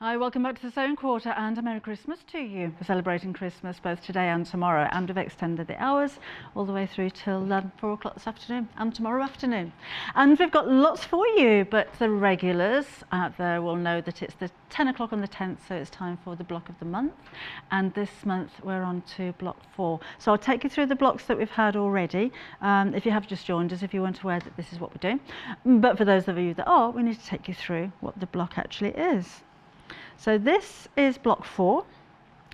Hi, welcome back to the Sewing Quarter and a Merry Christmas to you. We're celebrating Christmas both today and tomorrow, and we've extended the hours all the way through till 4 o'clock this afternoon and tomorrow afternoon. And we've got lots for you, but the regulars out there will know that it's the 10 o'clock on the 10th, so it's time for the block of the month. And this month we're on to block 4. So I'll take you through the blocks that we've had already. If you have just joined us, if you weren't aware that this is what we're doing. But for those of you that are, we need to take you through what the block actually is. So this is block 4,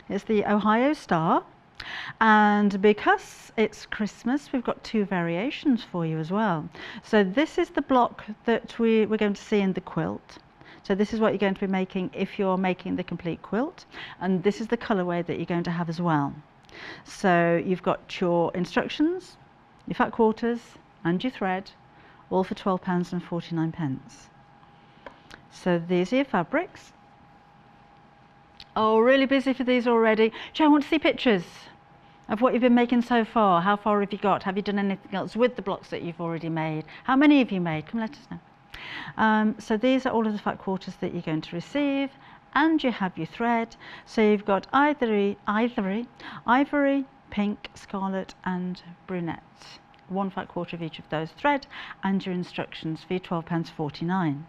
it's the Ohio Star, and because it's Christmas we've got 2 variations for you as well. So this is the block that we're going to see in the quilt. So this is what you're going to be making if you're making the complete quilt, and this is the colourway that you're going to have as well. So you've got your instructions, your fat quarters and your thread, all for £12.49. So these are your fabrics. Oh, really busy for these already. Do you want to see pictures of what you've been making so far? How far have you got? Have you done anything else with the blocks that you've already made? How many have you made? Come let us know. So these are all of the fat quarters that you're going to receive, and you have your thread. So you've got ivory, pink, scarlet and brunette. 1 fat quarter of each of those thread, and your instructions for your £12.49.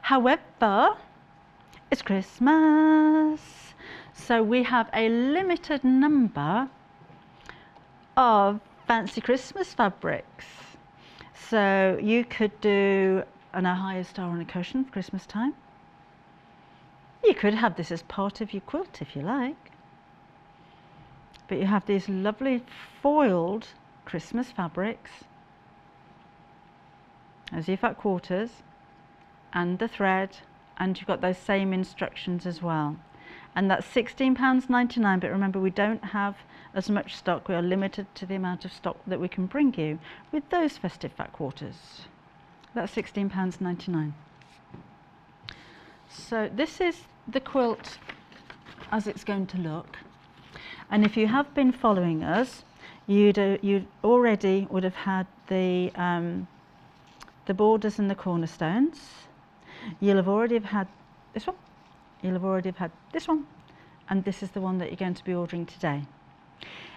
However, it's Christmas, so we have a limited number of fancy Christmas fabrics. So you could do an Ohio Star on a cushion for Christmas time. You could have this as part of your quilt if you like. But you have these lovely foiled Christmas fabrics as your fat quarters and the thread, and you've got those same instructions as well. And that's £16.99, but remember we don't have as much stock. We are limited to the amount of stock that we can bring you with those festive fat quarters. That's £16.99. So this is the quilt as it's going to look. And if you have been following us, you already would have had the borders and the cornerstones. You'll have already had this one, you'll have already have had this one, and this is the one that you're going to be ordering today.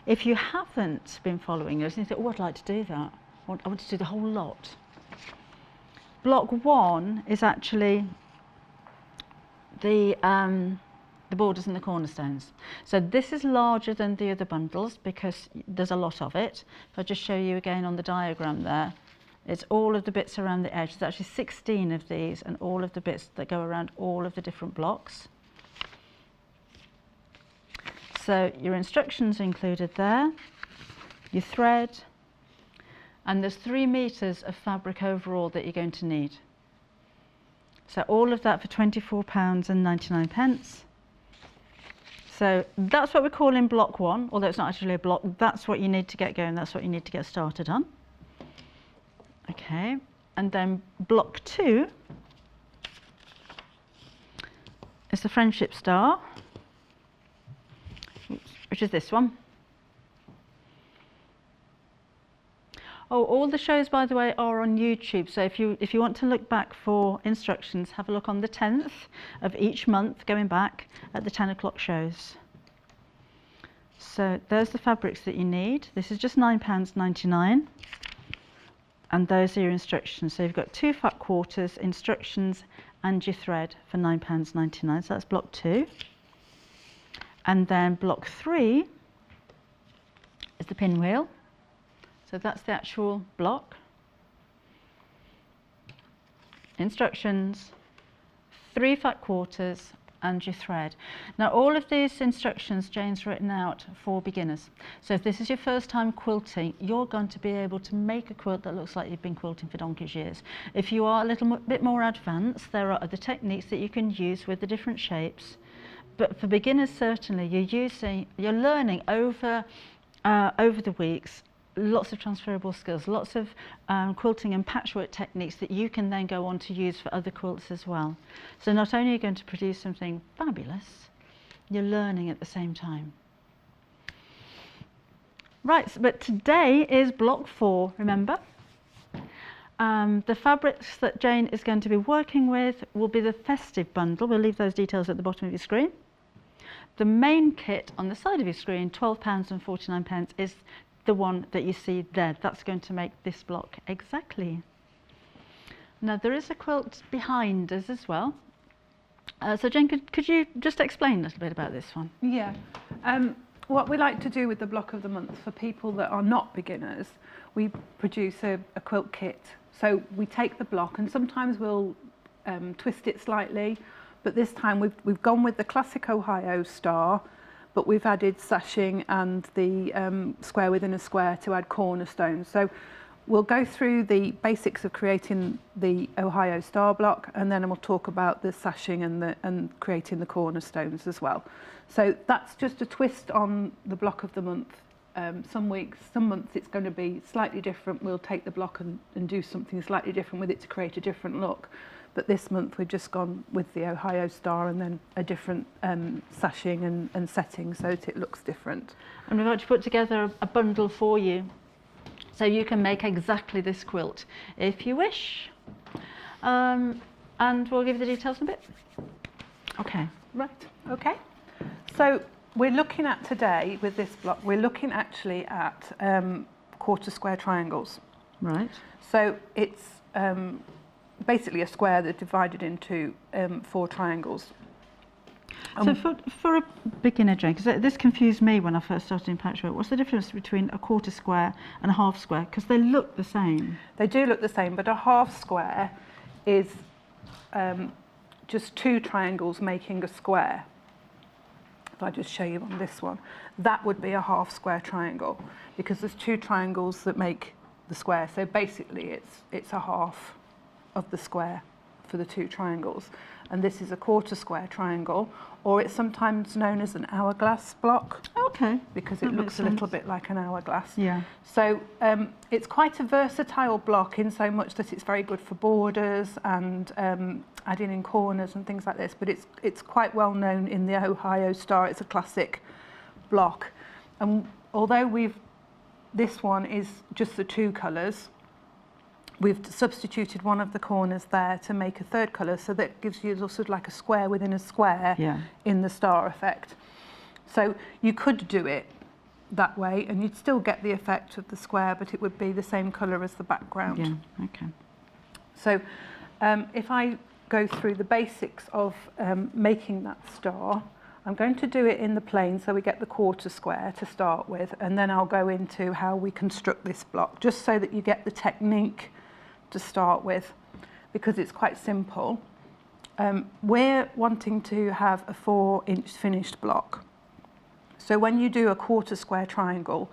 If you haven't been following us and you think, oh, I'd like to do that, I want to do the whole lot. Block 1 is actually the borders and the cornerstones. So this is larger than the other bundles because there's a lot of it. If I just show you again on the diagram there, it's all of the bits around the edge. There's actually 16 of these, and all of the bits that go around all of the different blocks. So your instructions are included there, your thread, and there's 3 meters of fabric overall that you're going to need. So all of that for £24.99. So that's what we're calling block 1, although it's not actually a block. That's what you need to get going, that's what you need to get started on. Okay, and then block 2 is the Friendship Star, which is this one. Oh, all the shows, by the way, are on YouTube. So if you want to look back for instructions, have a look on the 10th of each month, going back at the 10 o'clock shows. So there's the fabrics that you need. This is just £9.99. And those are your instructions. So you've got 2 fat quarters, instructions and your thread for £9.99. So that's block 2. And then block 3 is the pinwheel. So that's the actual block. Instructions, 3 fat quarters and your thread. Now all of these instructions Jane's written out for beginners. So if this is your first time quilting, you're going to be able to make a quilt that looks like you've been quilting for donkey's years. If you are a little bit more advanced, there are other techniques that you can use with the different shapes. But for beginners, certainly you're learning over the weeks lots of transferable skills, lots of quilting and patchwork techniques that you can then go on to use for other quilts as well. So not only are you going to produce something fabulous, you're learning at the same time. Right, but today is block 4, remember? The fabrics that Jane is going to be working with will be the Festive Bundle. We'll leave those details at the bottom of your screen. The main kit on the side of your screen, £12.49, is the one that you see there. That's going to make this block exactly. Now there is a quilt behind us as well. So Jane, could you just explain a little bit about this one? Yeah. What we like to do with the block of the month for people that are not beginners, we produce a quilt kit. So we take the block and sometimes we'll twist it slightly, but this time we've gone with the classic Ohio star, but we've added sashing and the square within a square to add cornerstones. So we'll go through the basics of creating the Ohio star block, and then we'll talk about the sashing and creating the cornerstones as well. So that's just a twist on the block of the month. Some months it's going to be slightly different. We'll take the block and do something slightly different with it to create a different look. But this month we've just gone with the Ohio star and then a different sashing and setting so that it looks different. And we've actually put together a bundle for you, so you can make exactly this quilt if you wish. And we'll give you the details in a bit. Okay. Right, okay. So we're looking at today with this block, we're looking actually at quarter square triangles. Right. So it's basically a square that's divided into 4 triangles. So for a beginner, Jane, because this confused me when I first started in patchwork, what's the difference between a quarter square and a half square? Because they look the same. They do look the same, but a half square is just 2 triangles making a square. If I just show you on this one, that would be a half square triangle because there's 2 triangles that make the square. So basically it's a half of the square for the 2 triangles. And this is a quarter square triangle, or it's sometimes known as an hourglass block. Okay. Because it looks a little bit like an hourglass. Yeah. So it's quite a versatile block in so much that it's very good for borders and adding in corners and things like this, but it's quite well known in the Ohio star. It's a classic block. And although this one is just the 2 colours, we've substituted one of the corners there to make a 3rd colour, so that gives you sort of like a square within a square in the star effect. So you could do it that way and you'd still get the effect of the square, but it would be the same colour as the background. Yeah, okay. So if I go through the basics of making that star, I'm going to do it in the plain so we get the quarter square to start with, and then I'll go into how we construct this block, just so that you get the technique to start with, because it's quite simple. We're wanting to have a 4-inch finished block. So when you do a quarter square triangle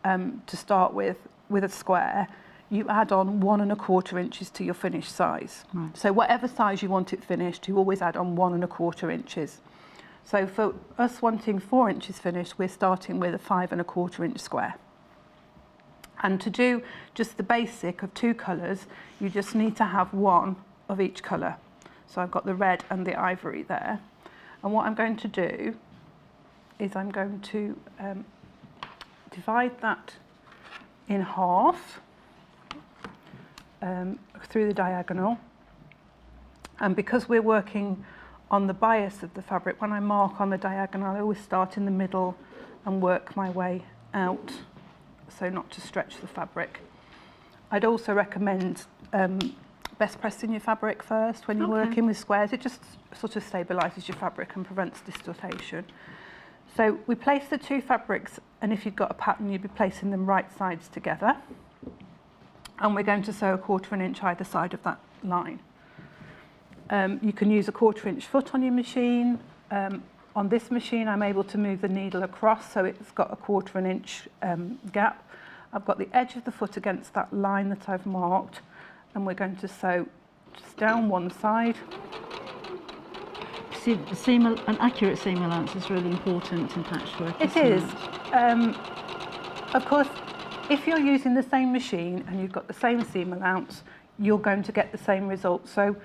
to start with a square, you add on 1 1/4 inches to your finished size. Right. So whatever size you want it finished, you always add on 1 1/4 inches. So for us wanting 4 inches finished, we're starting with a 5 1/4 inch square. And to do just the basic of 2 colours, you just need to have 1 of each colour. So I've got the red and the ivory there. And what I'm going to do is I'm going to divide that in half through the diagonal. And because we're working on the bias of the fabric, when I mark on the diagonal, I always start in the middle and work my way out, so not to stretch the fabric. I'd also recommend best pressing your fabric first when you're working with squares. It just sort of stabilises your fabric and prevents distortion. So we place the 2 fabrics, and if you've got a pattern, you'd be placing them right sides together. And we're going to sew a 1/4 inch either side of that line. You can use a 1/4 inch foot on your machine. On this machine, I'm able to move the needle across, so it's got a 1/4 inch gap. I've got the edge of the foot against that line that I've marked, and we're going to sew just down one side. See, an accurate seam allowance is really important in patchwork. It is. Of course, if you're using the same machine and you've got the same seam allowance, you're going to get the same result. So,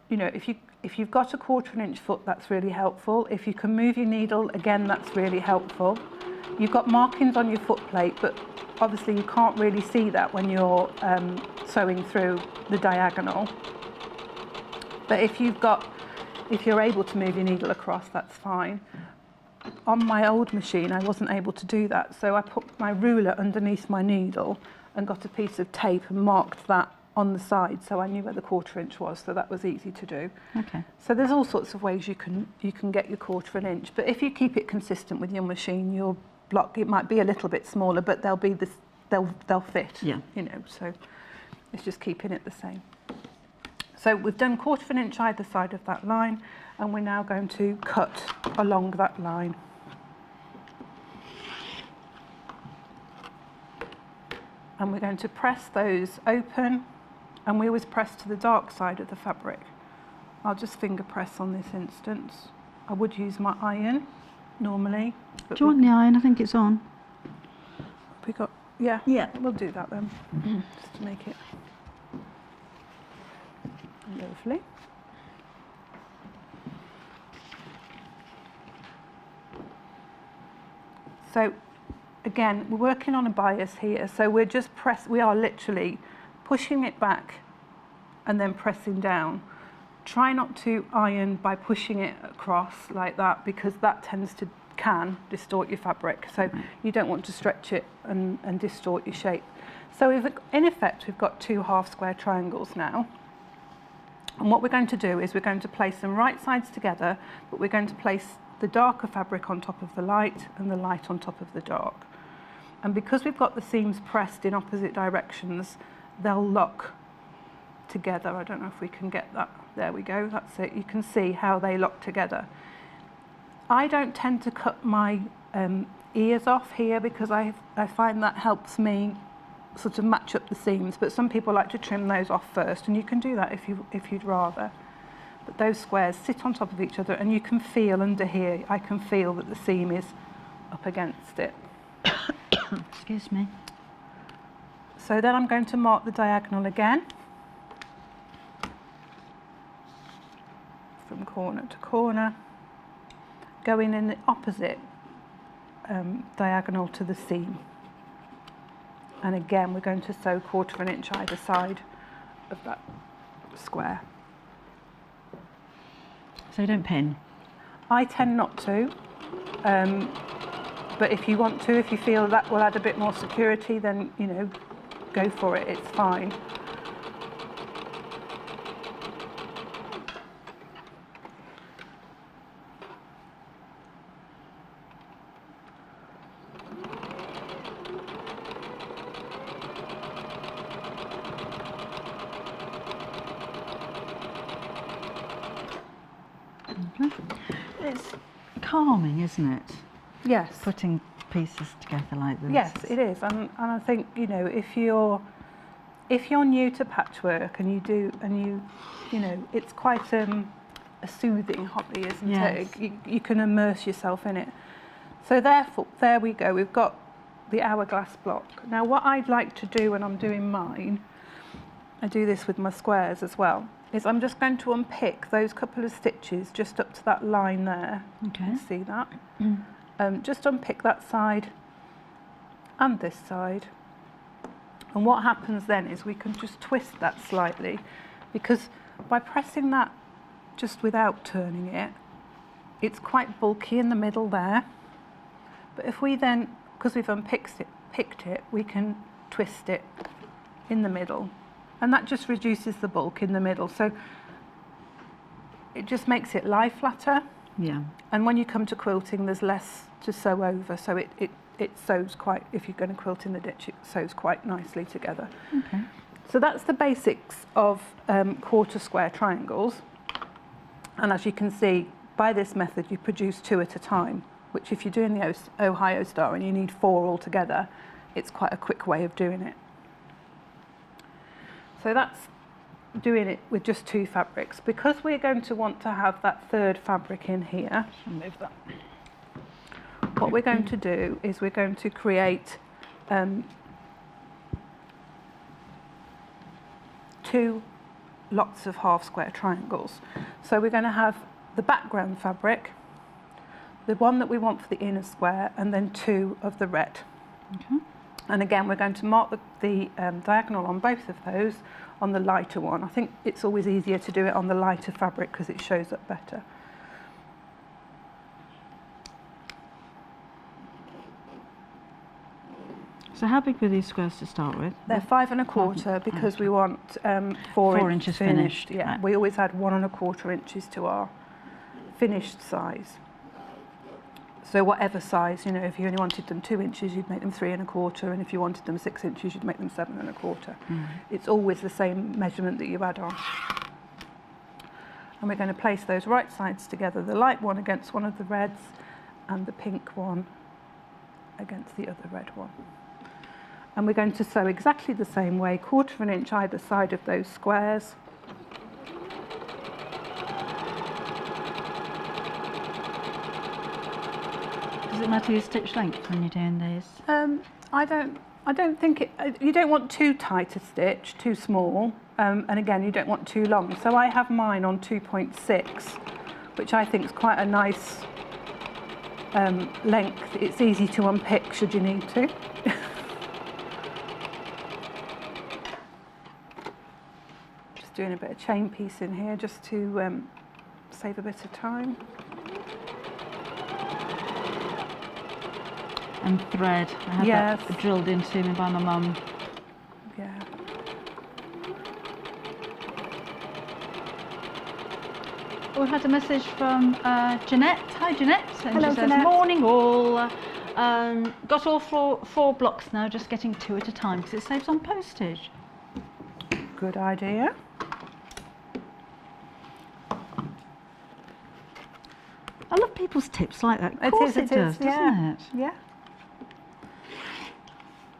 you know, if you've got a 1/4 inch foot, that's really helpful. If you can move your needle, again, that's really helpful. You've got markings on your foot plate, but obviously you can't really see that when you're sewing through the diagonal. But if you're able to move your needle across, that's fine. On my old machine, I wasn't able to do that, so I put my ruler underneath my needle and got a piece of tape and marked that on the side, so I knew where the 1/4 inch was, so that was easy to do. Okay. So there's all sorts of ways you can get your 1/4 inch, but if you keep it consistent with your machine, your block, it might be a little bit smaller, but they'll fit. Yeah. You know, so it's just keeping it the same. So we've done 1/4 inch either side of that line, and we're now going to cut along that line. And we're going to press those open, and we always press to the dark side of the fabric. I'll just finger press on this instance. I would use my iron normally. Do you want the iron? I think it's on. We got, yeah, Yeah. we'll do that then, just to make it lovely. So again, we're working on a bias here, so we are literally pushing it back and then pressing down. Try not to iron by pushing it across like that, because that can distort your fabric, so you don't want to stretch it and distort your shape. So in effect, we've got 2 half square triangles now, and what we're going to do is we're going to place them right sides together, but we're going to place the darker fabric on top of the light and the light on top of the dark. And because we've got the seams pressed in opposite directions, they'll lock together. I don't know if we can get that. There we go, that's it. You can see how they lock together. I don't tend to cut my ears off here, because I find that helps me sort of match up the seams, but some people like to trim those off first, and you can do that if you'd rather. But those squares sit on top of each other, and you can feel under here, I can feel that the seam is up against it. Excuse me. So then I'm going to mark the diagonal again, from corner to corner, going in the opposite diagonal to the seam. And again, we're going to sew 1/4 inch either side of that square. So you don't pin? I tend not to, but if you want to, if you feel that will add a bit more security, then, you know, go for it, it's fine. It's calming, isn't it? Yes. Putting pieces together like this. Yes, it is, and I think, you know, if you're new to patchwork and you know, it's quite a soothing hobby, isn't Yes. it? You can immerse yourself in it. So therefore, there we go. We've got the hourglass block. Now, what I'd like to do when I'm doing mine, I do this with my squares as well, is I'm just going to unpick those couple of stitches just up to that line there. Okay. You can see that. Just unpick that side and this side. And what happens then is we can just twist that slightly, because by pressing that just without turning it, it's quite bulky in the middle there. But if we then, because we've picked it, we can twist it in the middle. And that just reduces the bulk in the middle. So it just makes it lie flatter. Yeah. And when you come to quilting, there's less to sew over. So it sews quite, if you're going to quilt in the ditch, it sews quite nicely together. Okay. So that's the basics of 1/4 square triangles. And as you can see, by this method, you produce 2 at a time, which if you're doing the Ohio Star and you need 4 altogether, it's quite a quick way of doing it. So that's doing it with just 2 fabrics. Because we're going to want to have that 3rd fabric in here, I'll move that. what we're going to do is we're going to create 2 lots of half square triangles. So we're going to have the background fabric, the one that we want for the inner square, and then 2 of the red. Okay. And again, we're going to mark the diagonal on both of those on the lighter one. I think it's always easier to do it on the lighter fabric because it shows up better. So how big were these squares to start with? They're 5 1/4 because we want 4 inches finished. Yeah, Right. we always add 1 1/4 inches to our finished size. So whatever size, you know, if you only wanted them 2 inches, you'd make them 3 1/4, and if you wanted them 6 inches, you'd make them 7 1/4. It's always the same measurement that you add on. And we're going to place those right sides together, the light one against one of the reds, and the pink one against the other red one. And we're going to sew exactly the same way, 1/4 inch either side of those squares. Does it matter your stitch length when you're doing these? I don't think it. You don't want too tight a stitch, too small, and again you don't want too long. So I have mine on 2.6, which I think is quite a nice length. It's easy to unpick should you need to. Just doing a bit of chain piece in here just to save a bit of time. And thread. I had that drilled into me by my mum. Yeah. We had a message from Jeanette. Hi Jeanette. And Hello, she says, Jeanette. morning all. Got all four blocks now, just getting 2 at a time because it saves on postage. Good idea. I love people's tips like that. Of course it does, doesn't it? Yeah.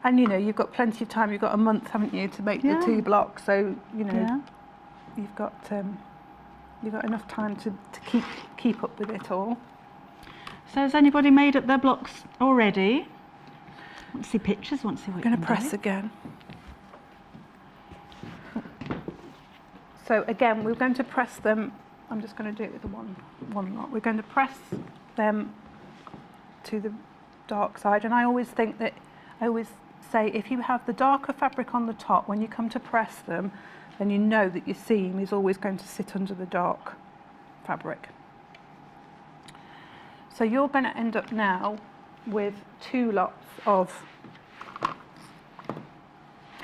And you know, you've got plenty of time. You've got a month, haven't you, to make the 2 blocks? So you know, you've got enough time to keep up with it all. So has anybody made up their blocks already? Want to see pictures? Want to see what I'm you're going to press again. So again, we're going to press them. I'm just going to do it with the one lot. We're going to press them to the dark side, and I always say if you have the darker fabric on the top, when you come to press them, then you know that your seam is always going to sit under the dark fabric. So you're going to end up now with 2 lots of,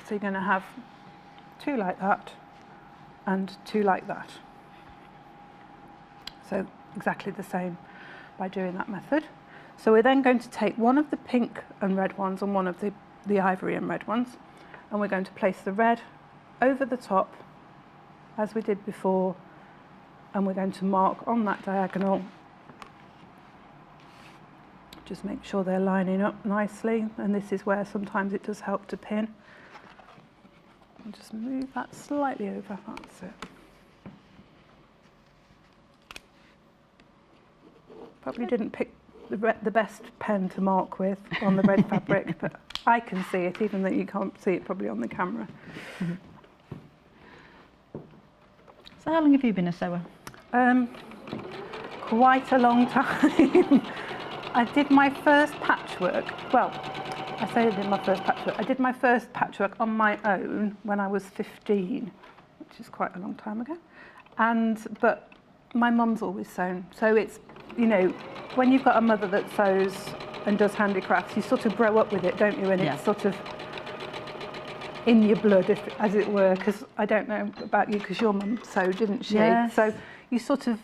so you're going to have 2 like that and 2 like that. So exactly the same by doing that method. So we're then going to take one of the pink and red ones and one of the ivory and red ones, and we're going to place the red over the top as we did before, and we're going to mark on that diagonal. Just make sure they're lining up nicely, and this is where sometimes it does help to pin. And just move that slightly over, that's it. Probably didn't pick the best pen to mark with on the red fabric, but I can see it, even though you can't see it probably on the camera. Mm-hmm. So how long have you been a sewer? Quite a long time. I did my first patchwork, well, I say I did my first patchwork. I did my first patchwork on my own when I was 15, which is quite a long time ago. But my mum's always sewn, so it's, you know, when you've got a mother that sews and does handicrafts, you sort of grow up with it, don't you? And it's sort of in your blood, as it were, because I don't know about you, because your mum sewed, didn't she? Yes. So you sort of,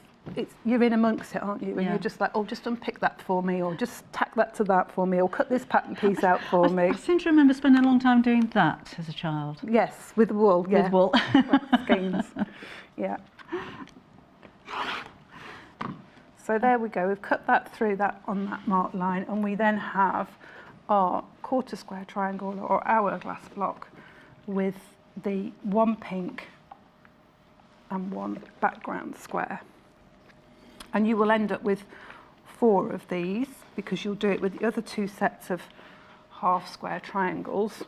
you're in amongst it, aren't you? And you're just like, oh, just unpick that for me, or just tack that to that for me, or cut this pattern piece out for me. I seem to remember spending a long time doing that as a child. Yes, with wool, yeah. With wool. Skeins, yeah. So there we go, we've cut that through that on that marked line, and we then have our 1/4 square triangle or hourglass block with the 1 pink and 1 background square. And you will end up with 4 of these, because you'll do it with the other 2 sets of half square triangles.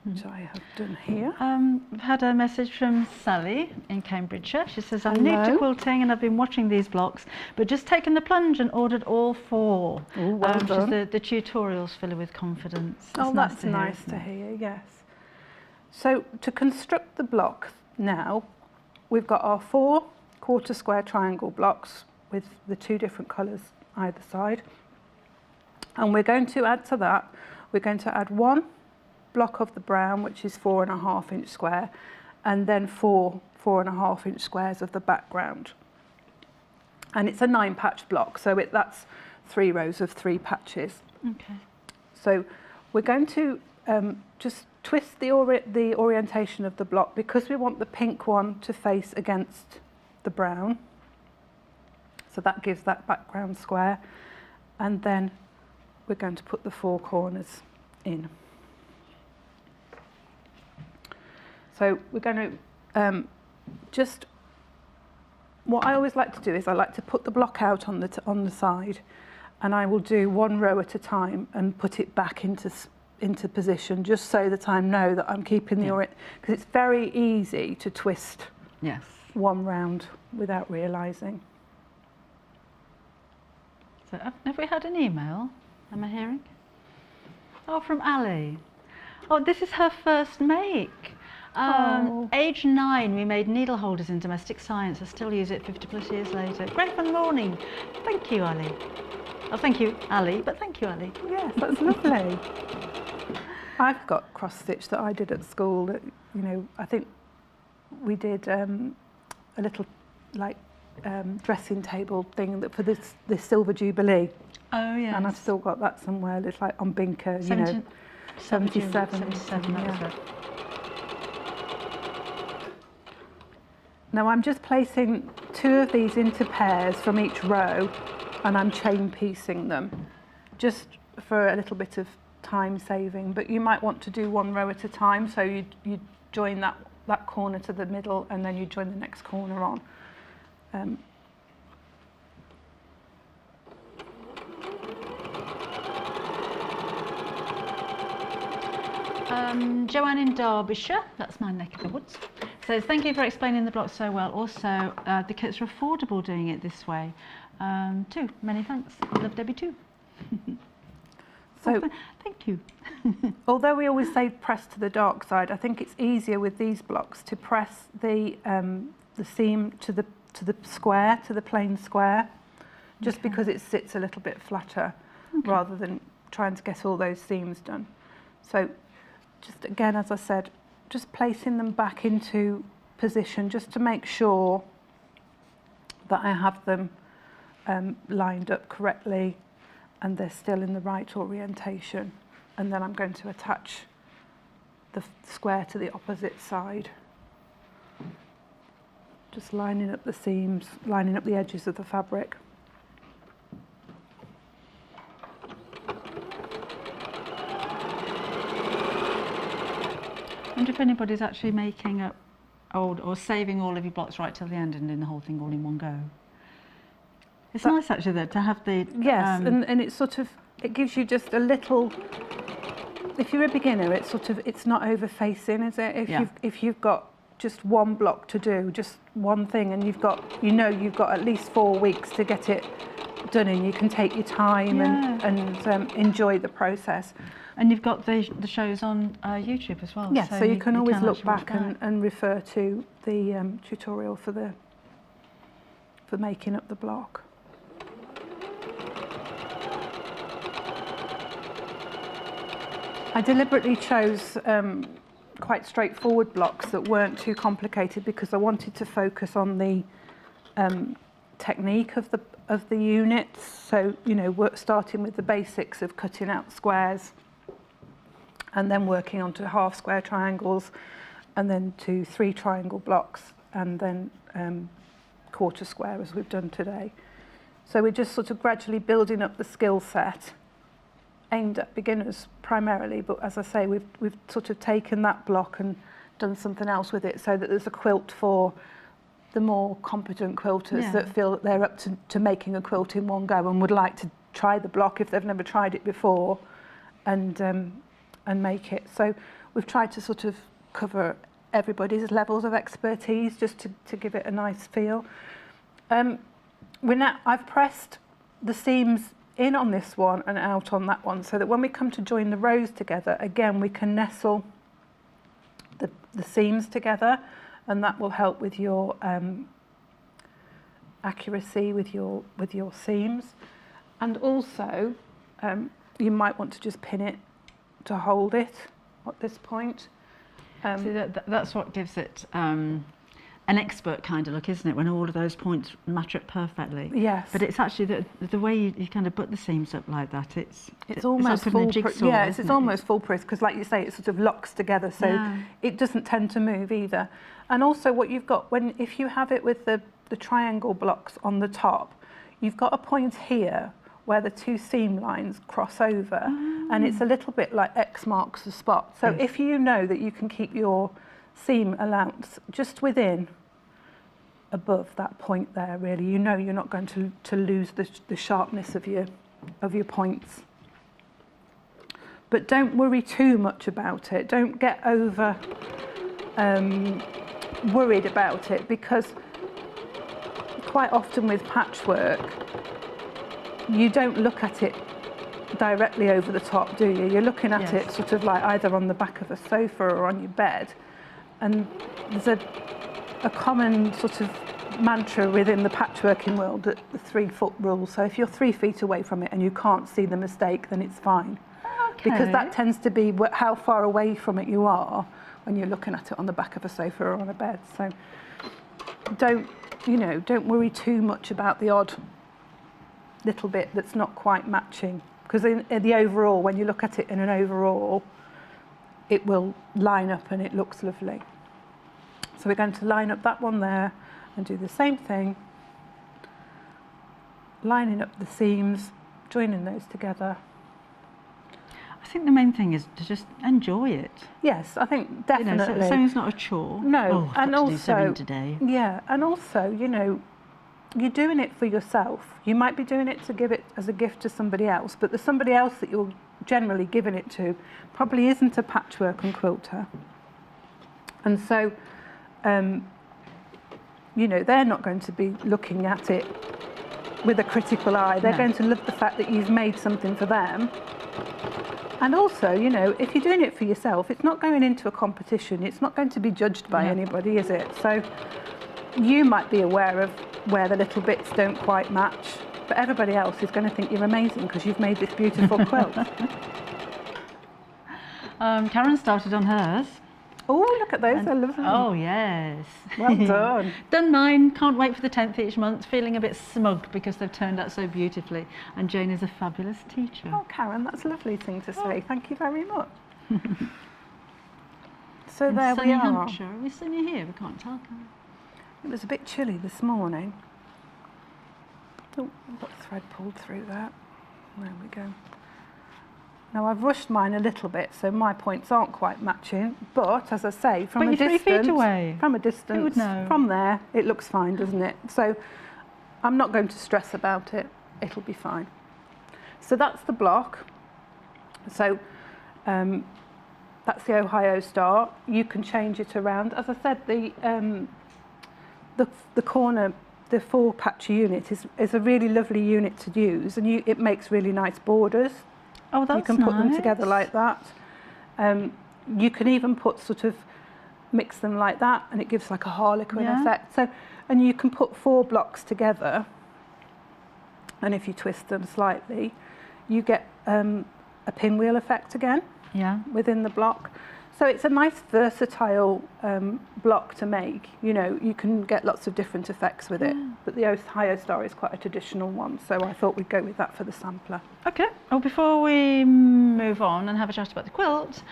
which I have done here. I've had a message from Sally in Cambridgeshire. She says, I'm new to Hello. quilting and I've been watching these blocks, but just taken the plunge and ordered all 4. Ooh, well She done. says the tutorials fill her with confidence. Oh, It's that's to hear, nice isn't to it? hear, yes. So to construct the block now, we've got our 4 quarter square triangle blocks with the 2 different colours either side. And we're going to add to that, we're going to add 1 block of the brown, which is 4.5 inch square, and then 4 4.5 inch squares of the background. And it's a 9 patch block, so that's 3 rows of 3 patches. Okay. So we're going to just twist the orientation of the block because we want the pink one to face against the brown. So that gives that background square. And then we're going to put the 4 corners in. So we're going to just, what I always like to do is I like to put the block out on the side, and I will do 1 row at a time and put it back into position, just so that I know that I'm keeping the orient, because it's very easy to twist one round without realising. So have we had an email? Am I hearing? Oh, from Ali. Oh, this is her first make. Age 9, we made needle holders in domestic science. I still use it 50 plus years later. Great fun morning. Thank you, Ali. Oh, thank you, Ali, but thank you, Ali. Yes, that's lovely. I've got cross stitch that I did at school. That, you know, I think we did a little dressing table thing that for this Silver Jubilee. Oh yes. And I've still got that somewhere. It's like on Binker, 77. 77. 77, that was right. Now I'm just placing 2 of these into pairs from each row, and I'm chain piecing them, just for a little bit of time saving. But you might want to do 1 row at a time, so you join that corner to the middle, and then you join the next corner on. Joanne in Derbyshire, that's my neck of the woods, says, thank you for explaining the block so well. Also, the kits are affordable doing it this way. Too. Many thanks. Love Debbie too. So, thank you. although we always say press to the dark side, I think it's easier with these blocks to press the seam to the square, to the plain square, just because it sits a little bit flatter, rather than trying to get all those seams done. So just again, as I said, just placing them back into position just to make sure that I have them lined up correctly and they're still in the right orientation. And then I'm going to attach the square to the opposite side. Just lining up the seams, lining up the edges of the fabric. I wonder if anybody's actually making up old or saving all of your blocks right till the end and doing the whole thing all in one go. It's nice actually though to have the... Yes, and it's sort of, it gives you just a little, if you're a beginner, it's not over facing, is it? If you've got just 1 block to do, just one thing, and you've got at least 4 weeks to get it done in, you can take your time and enjoy the process. And you've got the shows on YouTube as well. Yes, so you can always look back and and refer to the tutorial for making up the block. I deliberately chose quite straightforward blocks that weren't too complicated because I wanted to focus on the technique of the units. So, you know, starting with the basics of cutting out squares, and then working onto half square triangles, and then to 3 triangle blocks, and then quarter square as we've done today. So we're just sort of gradually building up the skill set, aimed at beginners primarily, but as I say, we've sort of taken that block and done something else with it, so that there's a quilt for the more competent quilters that feel that they're up to making a quilt in one go and would like to try the block if they've never tried it before, and make it. So we've tried to sort of cover everybody's levels of expertise just to give it a nice feel. I've pressed the seams in on this one and out on that one, so that when we come to join the rows together, again, we can nestle the seams together, and that will help with your accuracy with your seams. And also, you might want to just pin it to hold it at this point. So that's what gives it an expert kind of look, isn't it? When all of those points match up perfectly. Yes. But it's actually the way you kind of put the seams up like that. It's almost like foolproof. Yes, it's almost foolproof because, like you say, it sort of locks together, so it doesn't tend to move either. And also, what you've got if you have it with the triangle blocks on the top, you've got a point here where the two seam lines cross over, and it's a little bit like X marks the spot. So if you know that you can keep your seam allowance just above that point there, really, you know you're not going to lose the sharpness of your points. But don't worry too much about it. Don't get over worried about it, because quite often with patchwork, you don't look at it directly over the top, do you? You're looking at it sort of like either on the back of a sofa or on your bed. And there's a common sort of mantra within the patchworking world, that the 3-foot rule. So if you're 3 feet away from it and you can't see the mistake, then it's fine. Okay. Because that tends to be how far away from it you are when you're looking at it on the back of a sofa or on a bed. So don't worry too much about the odd little bit that's not quite matching, because in the overall, when you look at it in an overall, it will line up and it looks lovely. So we're going to line up that one there and do the same thing, lining up the seams, joining those together. I think the main thing is to just enjoy it. Yes, I think definitely. So sewing's not a chore. No, and also sewing today. Yeah, and also, you're doing it for yourself. You might be doing it to give it as a gift to somebody else, but the somebody else that you're generally giving it to probably isn't a patchwork and quilter. And so, they're not going to be looking at it with a critical eye. They're going to love the fact that you've made something for them. And also, if you're doing it for yourself, it's not going into a competition. It's not going to be judged by anybody, is it? So you might be aware of where the little bits don't quite match, but everybody else is going to think you're amazing because you've made this beautiful quilt. Karen started on hers. Oh, look at those, they're lovely. Oh, yes. Well done. Done mine, can't wait for the 10th each month, feeling a bit smug because they've turned out so beautifully. And Jane is a fabulous teacher. Oh, Karen, that's a lovely thing to say. Thank you very much. So there we are. Hampshire. Are we sunny here? We can't tell, can we? It was a bit chilly this morning. Oh, I've got thread pulled through that. There we go. Now I've rushed mine a little bit, so my points aren't quite matching. But as I say, from a distance, 3 feet away. From a distance, from there, it looks fine, doesn't it? So I'm not going to stress about it. It'll be fine. So that's the block. So that's the Ohio Star. You can change it around. As I said, the corner, the 4-patch unit is a really lovely unit to use, and it makes really nice borders. Oh, that's nice. You can put them together like that. You can even mix them like that, and it gives like a harlequin effect. So, and you can put 4 blocks together, and if you twist them slightly, you get a pinwheel effect again within the block. So it's a nice versatile block to make. You can get lots of different effects with it. But the Ohio Star is quite a traditional one, so I thought we'd go with that for the sampler. Okay. Well, before we move on and have a chat about the quilt,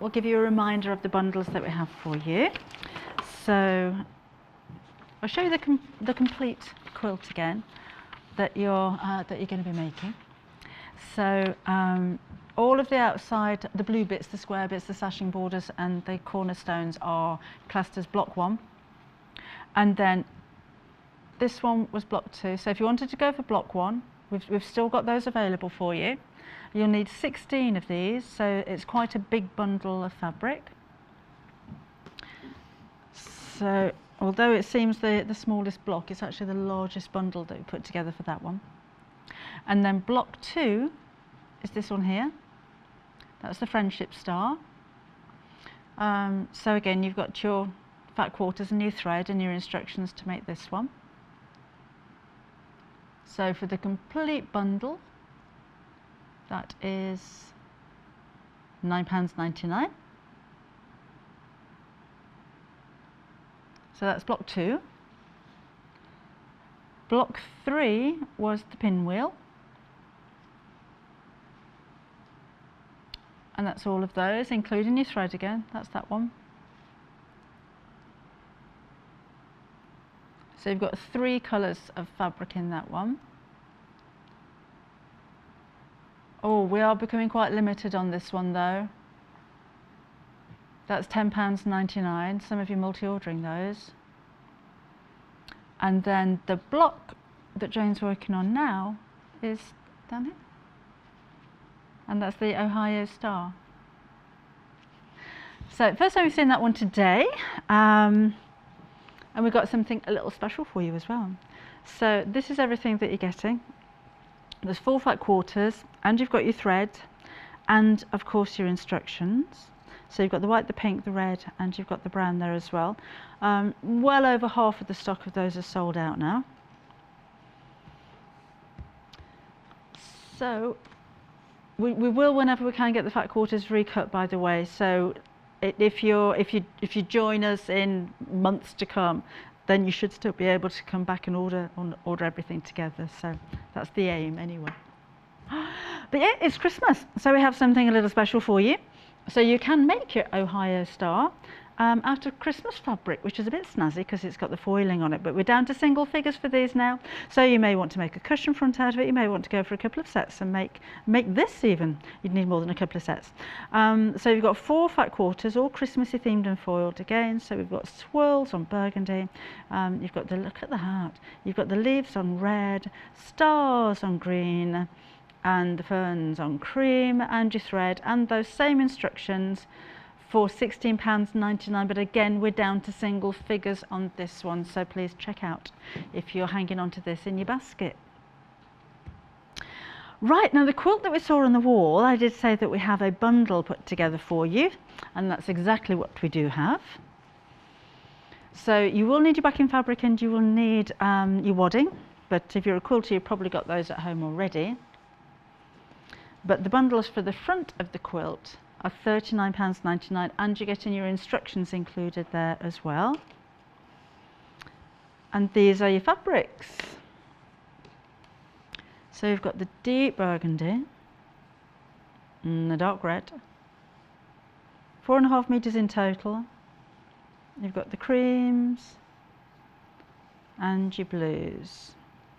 we'll give you a reminder of the bundles that we have for you. So I'll show you the complete quilt again that you're going to be making. So all of the outside, the blue bits, the square bits, the sashing borders and the cornerstones are classed as block 1. And then this one was block 2. So if you wanted to go for block 1, We've still got those available for you. You'll need 16 of these, so it's quite a big bundle of fabric. So although it seems the smallest block, it's actually the largest bundle that we put together for that one. And then block 2 is this one here. That's the friendship star. So again, you've got your fat quarters and your thread and your instructions to make this one. So for the complete bundle, that is £9.99. So that's block 2. Block 3 was the pinwheel. And that's all of those, including your thread again. That's that one. So you've got 3 colours of fabric in that one. Oh, we are becoming quite limited on this one though. That's £10.99. Some of you multi-ordering those. And then the block that Jane's working on now is down here. And that's the Ohio Star. So first time we've seen that one today. And we've got something a little special for you as well. So this is everything that you're getting. There's 4 flat quarters, and you've got your thread, and of course your instructions. So you've got the white, the pink, the red, and you've got the brown there as well. Well over half of the stock of those are sold out now. So we will, whenever we can, get the fat quarters recut, by the way. So if you join us in months to come, then you should still be able to come back and order everything together. So that's the aim anyway. But yeah, it's Christmas, so we have something a little special for you. So you can make your Ohio Star out of Christmas fabric, which is a bit snazzy because it's got the foiling on it, but we're down to single figures for these now. So you may want to make a cushion front out of it, you may want to go for a couple of sets and make this even. You'd need more than a couple of sets. So you've got 4 fat quarters, all Christmassy themed and foiled again. So we've got swirls on burgundy, you've got look at the heart, you've got the leaves on red, stars on green, and the ferns on cream, and your thread, and those same instructions for £16.99, but again we're down to single figures on this one, so please check out if you're hanging on to this in your basket. Right, now the quilt that we saw on the wall, I did say that we have a bundle put together for you, and that's exactly what we do have. So you will need your backing fabric and you will need your wadding, but if you're a quilter you've probably got those at home already. But the bundles for the front of the quilt are £39.99, and you're getting your instructions included there as well. And these are your fabrics. So you've got the deep burgundy and the dark red, 4.5 metres in total. You've got the creams and your blues.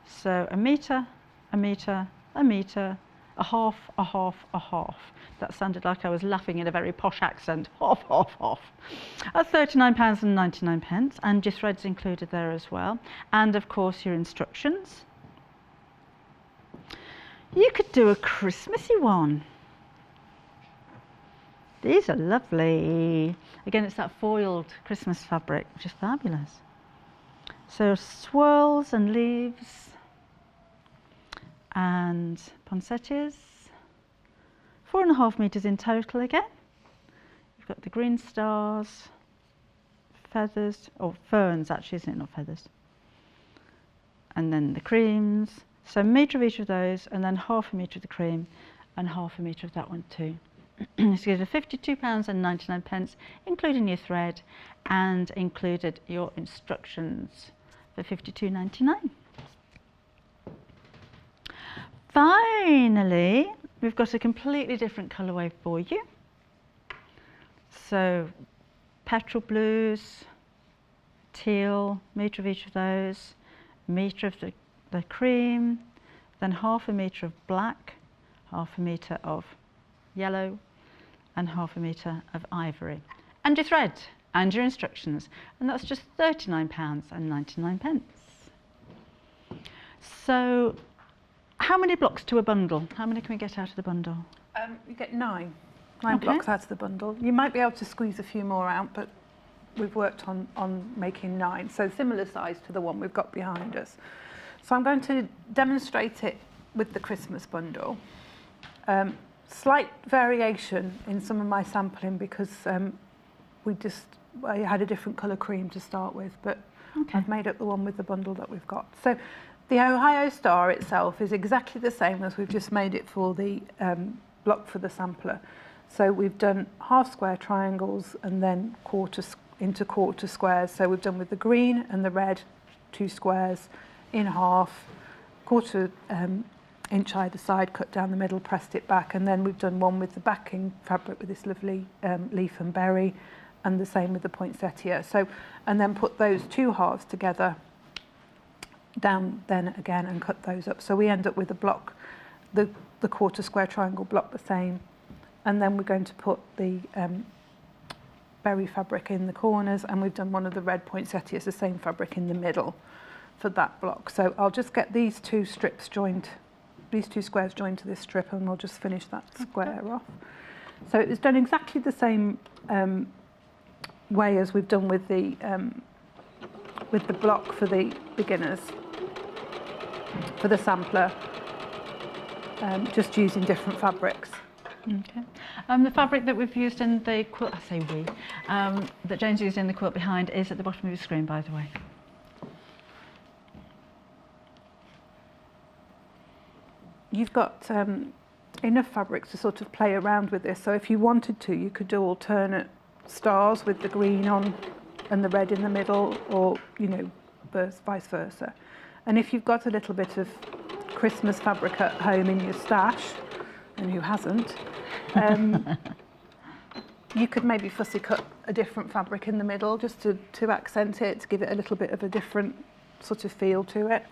So a metre, a metre, a metre, a half, a half, a half. That sounded like I was laughing in a very posh accent. Half, half, half. That's £39.99, and your thread's included there as well. And of course your instructions. You could do a Christmassy one. These are lovely. Again, it's that foiled Christmas fabric, which is fabulous. So swirls and leaves and poinsettias, 4.5 metres in total again. You've got the green stars, feathers, or ferns actually, isn't it, not feathers. And then the creams, so a metre of each of those, and then half a metre of the cream, and half a metre of that one too. Excuse me, £52.99, including your thread, and included your instructions for £52.99. Finally, we've got a completely different colourway for you. So petrol blues, teal, metre of each of those, metre of the cream, then half a metre of black, half a metre of yellow, and half a metre of ivory. And your thread and your instructions, and that's just £39.99. So how many blocks to a bundle? How many can we get out of the bundle? You get nine Okay. blocks out of the bundle. You might be able to squeeze a few more out, but we've worked on making 9, so similar size to the one we've got behind us. So I'm going to demonstrate it with the Christmas bundle. Slight variation in some of my sampling because I had a different colour cream to start with, but I've made up the one with the bundle that we've got. So the Ohio star itself is exactly the same as we've just made it for the block for the sampler. So we've done half square triangles and then quarter squares. So we've done with the green and the red, 2 squares in half, quarter inch either side, cut down the middle, pressed it back, and then we've done one with the backing fabric with this lovely leaf and berry, and the same with the poinsettia. So, and then put those 2 halves together down then again and cut those up. So we end up with a block, the quarter square triangle block the same, and then we're going to put the berry fabric in the corners, and we've done one of the red poinsettias, the same fabric in the middle for that block. So I'll just get these 2 strips joined, these 2 squares joined to this strip, and we'll just finish that square off. So it's done exactly the same way as we've done with the block for the beginners, for the sampler, just using different fabrics. Okay. The fabric that we've used in the quilt, I say we, that Jane's used in the quilt behind is at the bottom of your screen, by the way. You've got enough fabrics to sort of play around with this. So if you wanted to, you could do alternate stars with the green on and the red in the middle, or, you know, vice versa. And if you've got a little bit of Christmas fabric at home in your stash, and who hasn't, you could maybe fussy cut a different fabric in the middle just to accent it, to give it a little bit of a different sort of feel to it.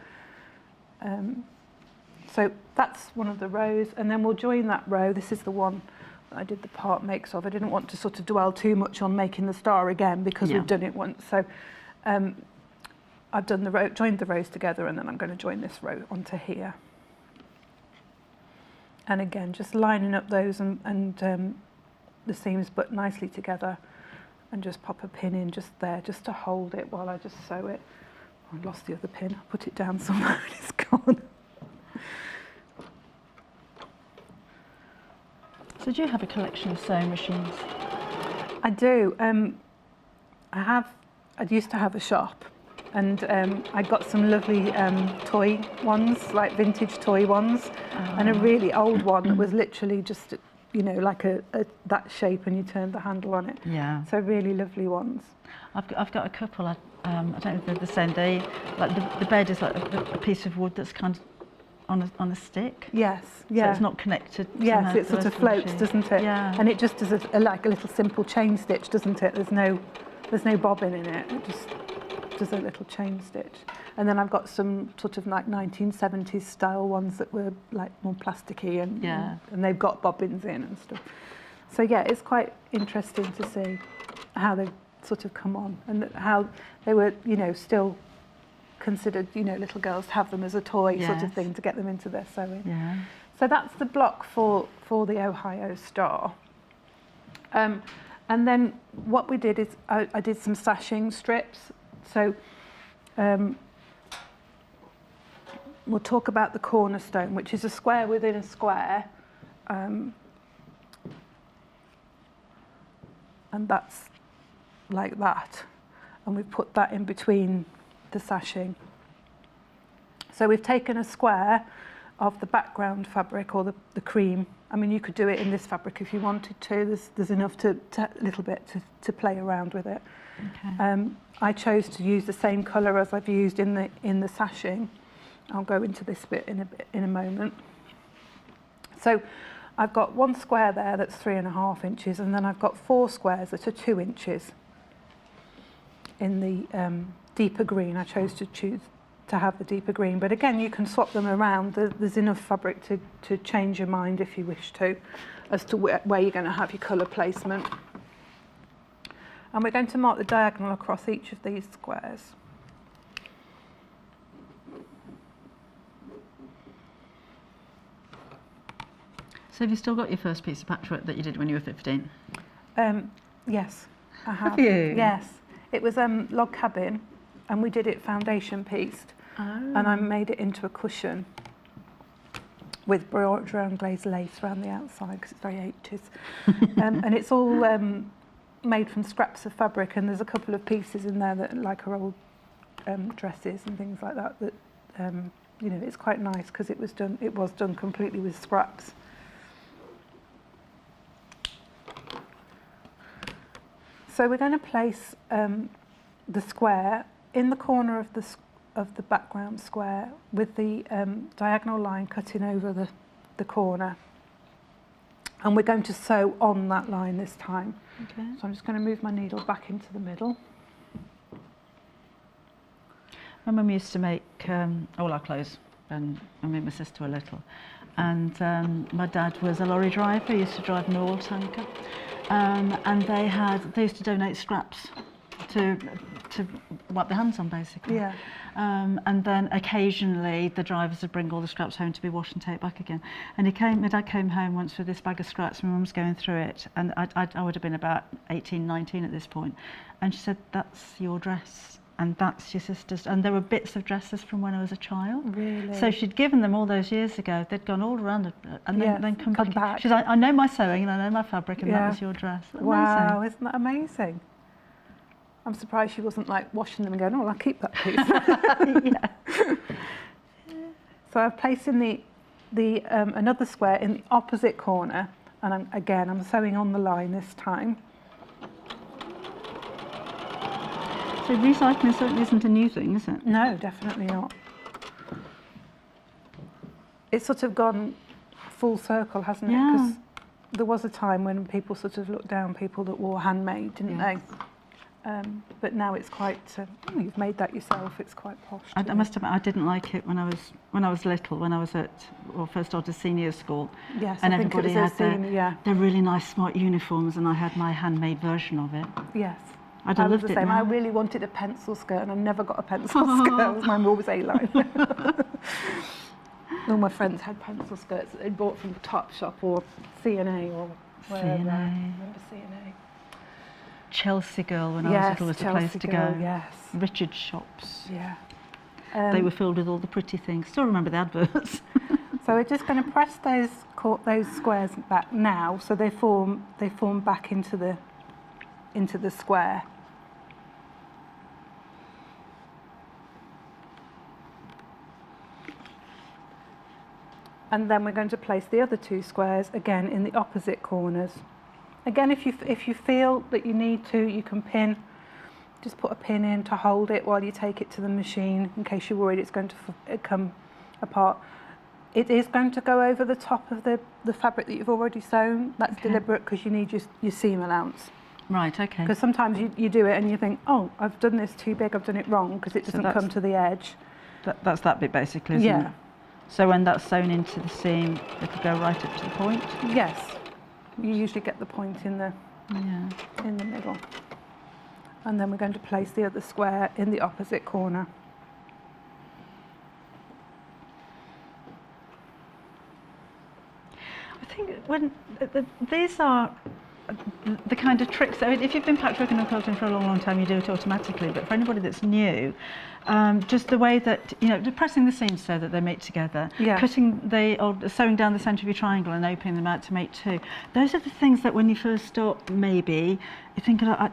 So that's one of the rows, and then we'll join that row. This is the one that I did the part makes of. I didn't want to sort of dwell too much on making the star again because we've done it once. So I've done the joined the rows together, and then I'm going to join this row onto here. And again, just lining up those and the seams but nicely together, and just pop a pin in just there, just to hold it while I just sew it. Oh, I lost the other pin. I put it down somewhere and it's gone. So do you have a collection of sewing machines? I do. I used to have a shop, and I got some lovely toy ones, like vintage toy ones, and a really old one that was literally just, you know, like that shape, and you turned the handle on it. Yeah. So really lovely ones. I've got a couple. I don't know if they're the same. They like the bed is like a piece of wood that's kind of on a stick. Yes. So Yeah. it's not connected. Yes, it sort of floats, doesn't it? Yeah. And it just does like a little simple chain stitch, doesn't it? There's no bobbin in it. It just does a little chain stitch. And then I've got some sort of like 1970s style ones that were like more plasticky and they've got bobbins in and stuff. So yeah, it's quite interesting to see how they've sort of come on, and how they were, you know, still considered, you know, little girls have them as a toy sort of thing to get them into their sewing. Yeah. So that's the block for the Ohio star. And then what we did is I did some sashing strips. So we'll talk about the cornerstone, which is a square within a square. And that's like that. And we've put that in between the sashing. So we've taken a square of the background fabric, or the cream. I mean, you could do it in this fabric if you wanted to. There's enough to little bit to play around with it. Okay. I chose to use the same colour as I've used in the sashing. I'll go into this bit in a moment. So I've got one square there that's 3.5 inches, and then I've got 4 squares that are 2 inches in the deeper green. I chose to have the deeper green, but again, you can swap them around. There's enough fabric to change your mind if you wish to, as to where you're going to have your colour placement. And we're going to mark the diagonal across each of these squares. So have you still got your first piece of patchwork that you did when you were 15? Yes, I have. Have you? Yes. It was log cabin, and we did it foundation pieced, and I made it into a cushion with brown glazed lace around the outside because it's very 80s. And it's all made from scraps of fabric, and there's a couple of pieces in there that like are old dresses and things like that. That you know, it's quite nice because it was done completely with scraps. So we're going to place the square in the corner of the background square with the diagonal line cutting over the corner. And we're going to sew on that line this time. Okay. So I'm just going to move my needle back into the middle. My mum used to make all our clothes, and I made my sister a little. And my dad was a lorry driver. He used to drive an oil tanker. And they used to donate scraps to wipe their hands on, basically. Yeah. And then occasionally the drivers would bring all the scraps home to be washed and take back again. And my dad came home once with this bag of scraps. My mum's going through it, and I would have been about 18, 19 at this point. And she said, "That's your dress, and that's your sister's." And there were bits of dresses from when I was a child. Really? So she'd given them all those years ago. They'd gone all around and then come back. She's like, "I know my sewing and I know my fabric, and that was your dress." Wow, isn't that amazing? I'm surprised she wasn't like washing them and going, "Oh, I'll keep that piece." Yeah. So I've placed in the another square in the opposite corner, and I'm sewing on the line this time. So recycling certainly isn't a new thing, is it? No, definitely not. It's sort of gone full circle, hasn't it? Yeah. Because there was a time when people sort of looked down people that wore handmade, didn't they? But now it's quite. You've made that yourself. It's quite posh. I must admit, I didn't like it when I was little. When I was first started senior school. Yes, and I think everybody it was had their really nice smart uniforms, and I had my handmade version of it. Yes. I'd I have was loved the it same. now. I really wanted a pencil skirt, and I never got a pencil skirt. Mine was always A-line. All my friends had pencil skirts that they'd bought from Topshop or C&A or wherever. C&A. Remember C&A? Chelsea Girl when I was little was the place to go. Yes. Richard's shops. Yeah. They were filled with all the pretty things. Still remember the adverts. So we're just going to press those squares back now, so they form back into the square. And then we're going to place the other two squares again in the opposite corners. Again, if you feel that you need to, you can pin. Just put a pin in to hold it while you take it to the machine, in case you're worried it's going to come apart. It is going to go over the top of the fabric that you've already sewn. That's deliberate because you need your seam allowance. Right, okay. Because sometimes you do it and you think, "Oh, I've done this too big, I've done it wrong," because it doesn't come to the edge. That's that bit basically, isn't it? So when that's sewn into the seam, it'll go right up to the point? Yes. You usually get the point in the middle. And then we're going to place the other square in the opposite corner. I think when these are the kind of tricks. I mean, if you've been patchworking and quilting for a long, long time, you do it automatically. But for anybody that's new, just the way that pressing the seams so that they meet together, cutting or sewing down the centre of your triangle and opening them out to make two. Those are the things that when you first start, maybe you think, I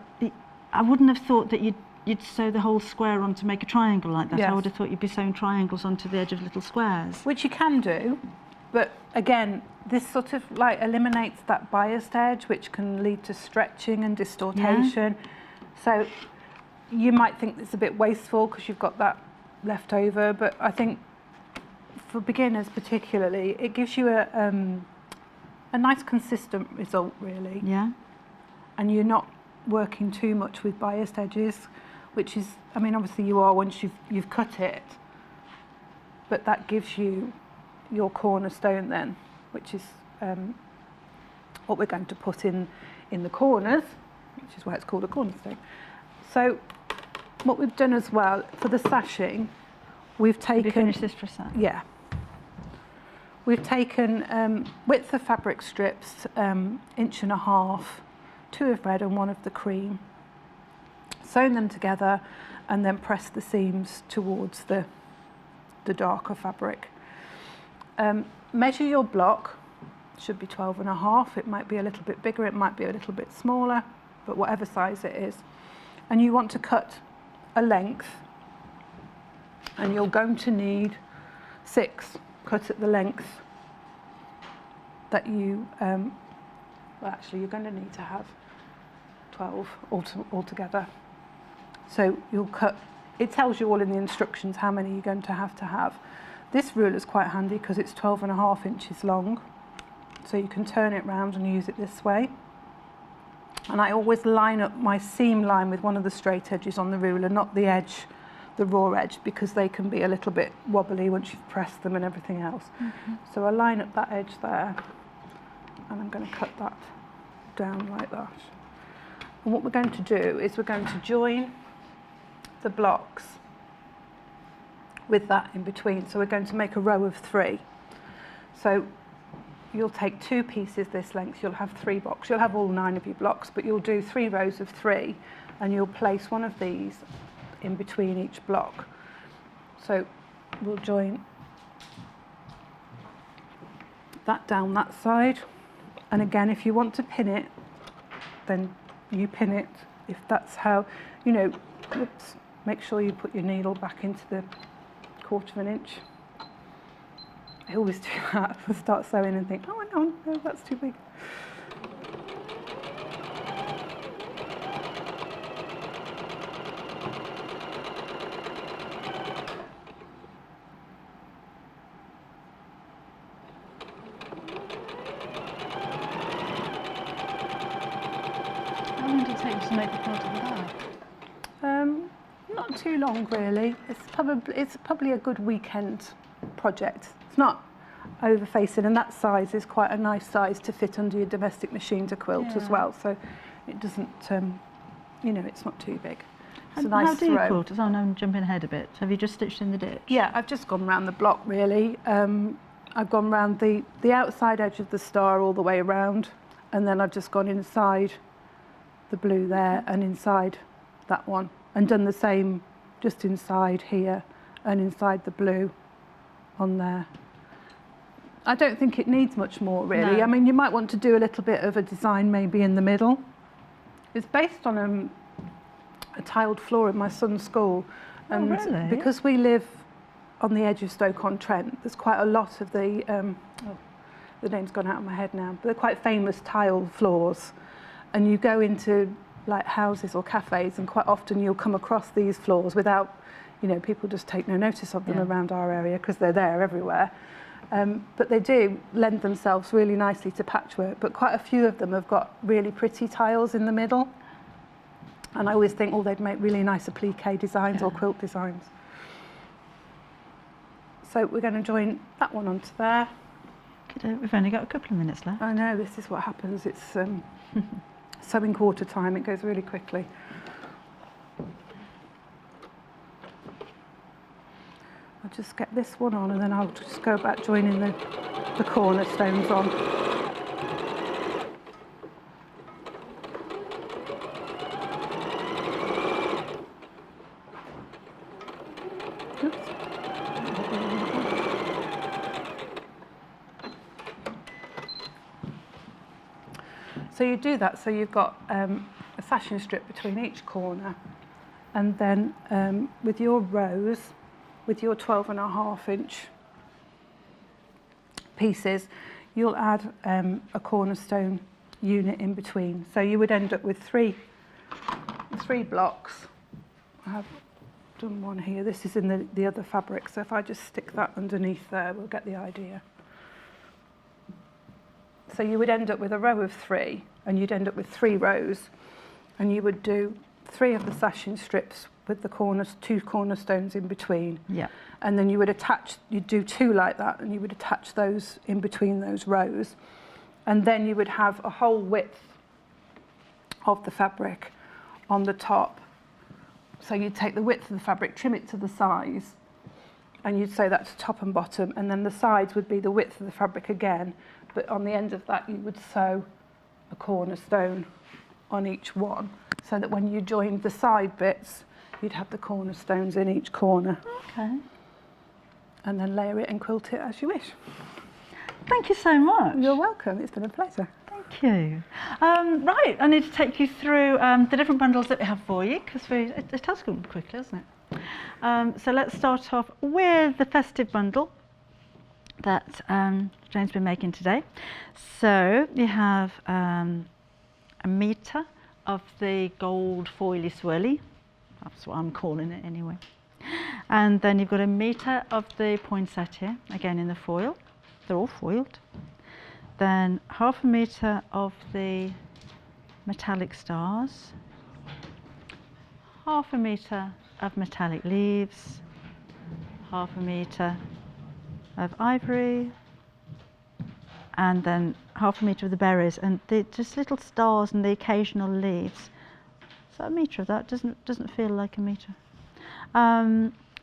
wouldn't have thought that you'd sew the whole square on to make a triangle like that. Yes. I would have thought you'd be sewing triangles onto the edge of little squares. Which you can do, but again, this sort of like eliminates that biased edge, which can lead to stretching and distortion. So you might think it's a bit wasteful because you've got that left over, but I think for beginners particularly, it gives you a nice consistent result, really. Yeah. And you're not working too much with biased edges, which is, I mean, obviously you are once you've cut it, but that gives you your cornerstone then, which is what we're going to put in the corners, which is why it's called a cornerstone. So what we've done as well for the sashing, we've taken... Have you finished this for a sec? Yeah. we've taken width of fabric strips, 1.5 inches, 2 of red and 1 of the cream, sewn them together and then pressed the seams towards the darker fabric. Measure your block, should be 12.5, it might be a little bit bigger, it might be a little bit smaller, but whatever size it is. And you want to cut a length, and you're going to need 6 cut at the length that you, well actually you're going to need to have 12 altogether. So you'll cut, it tells you all in the instructions how many you're going to have. This ruler is quite handy because it's 12.5 inches long, so you can turn it round and use it this way. And I always line up my seam line with one of the straight edges on the ruler, not the edge, the raw edge, because they can be a little bit wobbly once you've pressed them and everything else. Mm-hmm. So I line up that edge there, and I'm going to cut that down like that. And what we're going to do is we're going to join the blocks with that in between. So we're going to make a row of 3. So you'll take 2 pieces this length, you'll have 3 blocks. You'll have all 9 of your blocks, but you'll do 3 rows of 3, and you'll place one of these in between each block. So we'll join that down that side. And again, if you want to pin it, then you pin it. If that's how, you know, oops, make sure you put your needle back into the 1/4 inch. I always do that. I start sewing and think, oh no, that's too big. How long did it take you to make the part of the bag? Not too long really. It's probably a good weekend project. It's not over-facing, and that size is quite a nice size to fit under your domestic machine to quilt as well. So it doesn't, you know, it's not too big. It's a nice how do you throw. quilt? Oh no, I'm jumping ahead a bit. Have you just stitched in the ditch? Yeah, I've just gone round the block really. I've gone round the outside edge of the star all the way around, and then I've just gone inside the blue there and inside that one, and done the same just inside here and inside the blue on there. I don't think it needs much more really. No. I mean, you might want to do a little bit of a design maybe in the middle. It's based on a tiled floor in my son's school, and really? because we live on the edge of Stoke-on-Trent, there's quite a lot of the name's gone out of my head now, but they're quite famous tile floors, and you go into like houses or cafes, and quite often you'll come across these floors without, you know, people just take no notice of them around our area because they're there everywhere. But they do lend themselves really nicely to patchwork, but quite a few of them have got really pretty tiles in the middle. And I always think, oh, they'd make really nice applique designs or quilt designs. So we're going to join that one onto there. We've only got a couple of minutes left. I know, this is what happens. It's sewing quarter time, it goes really quickly. I'll just get this one on, and then I'll just go back joining the cornerstones on. Oops. So you do that, so you've got a sashing strip between each corner, and then with your rows, with your 12.5 inch pieces, you'll add a cornerstone unit in between. So you would end up with three blocks. I have done one here. This is in the other fabric, so if I just stick that underneath there, we'll get the idea. So you would end up with a row of 3, and you'd end up with 3 rows, and you would do 3 of the sashing strips with the two cornerstones in between. Yeah. And then you would you'd do 2 like that, and you would attach those in between those rows. And then you would have a whole width of the fabric on the top. So you'd take the width of the fabric, trim it to the size, and you'd sew that to top and bottom, and then the sides would be the width of the fabric again, but on the end of that you would sew a cornerstone on each one, so that when you joined the side bits you'd have the cornerstones in each corner. Okay. And then layer it and quilt it as you wish. Thank you so much. You're welcome, it's been a pleasure. Thank you. Right, I need to take you through the different bundles that we have for you, because it has gone quickly, hasn't it? So let's start off with the festive bundle that Jane's been making today. So you have a metre of the gold foily swirly, that's what I'm calling it anyway. And then you've got a metre of the poinsettia, again in the foil, they're all foiled. Then half a metre of the metallic stars, half a metre of metallic leaves, half a metre of ivory, and then half a metre of the berries, and just little stars and the occasional leaves. So a metre of that doesn't feel like a metre.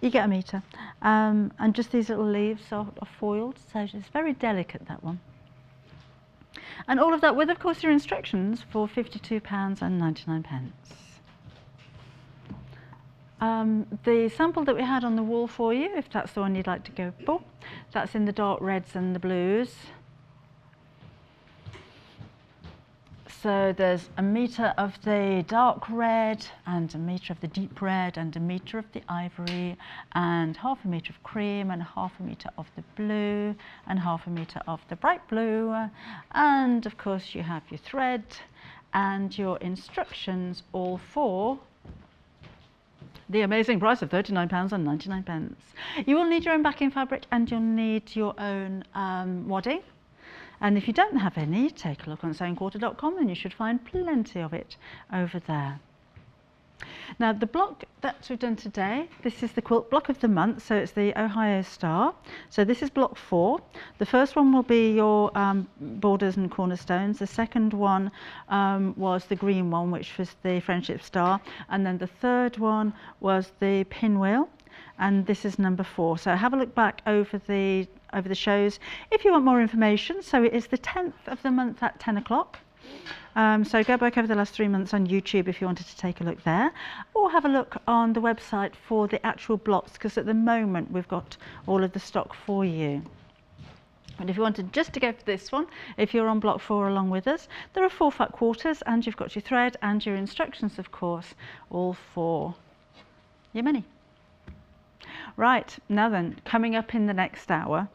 You get a metre, and just these little leaves are foiled, so it's very delicate, that one. And all of that with, of course, your instructions for £52.99. The sample that we had on the wall for you, if that's the one you'd like to go for, that's in the dark reds and the blues. So there's a metre of the dark red, and a metre of the deep red, and a metre of the ivory, and half a metre of cream, and half a metre of the blue, and half a metre of the bright blue. And of course you have your thread and your instructions, all for the amazing price of £39.99. You will need your own backing fabric, and you'll need your own wadding. And if you don't have any, take a look on sewingquarter.com and you should find plenty of it over there. Now the block that we've done today, this is the quilt block of the month, so it's the Ohio Star. So this is block 4. The first one will be your borders and cornerstones. The second one was the green one, which was the Friendship Star. And then the third one was the pinwheel. And this is number 4. So have a look back over the shows if you want more information. So it is the 10th of the month at 10 o'clock. So go back over the last 3 months on YouTube if you wanted to take a look there, or have a look on the website for the actual blocks, because at the moment we've got all of the stock for you. And if you wanted just to go for this one, if you're on block 4 along with us, there are 4 fat quarters, and you've got your thread and your instructions, of course, all for your money. Right, now then, coming up in the next hour,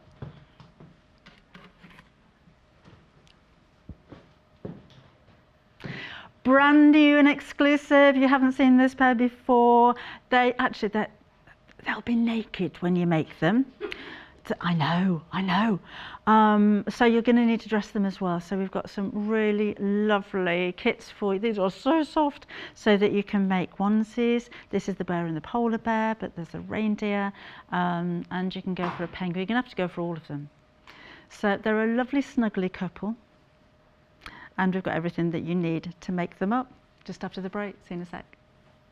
brand new and exclusive. You haven't seen this pair before. They'll be naked when you make them. I know. So you're going to need to dress them as well. So we've got some really lovely kits for you. These are so soft, so that you can make onesies. This is the bear and the polar bear, but there's a reindeer, and you can go for a penguin. You're going to have to go for all of them. So they're a lovely snuggly couple, and we've got everything that you need to make them up just after the break. See you in a sec.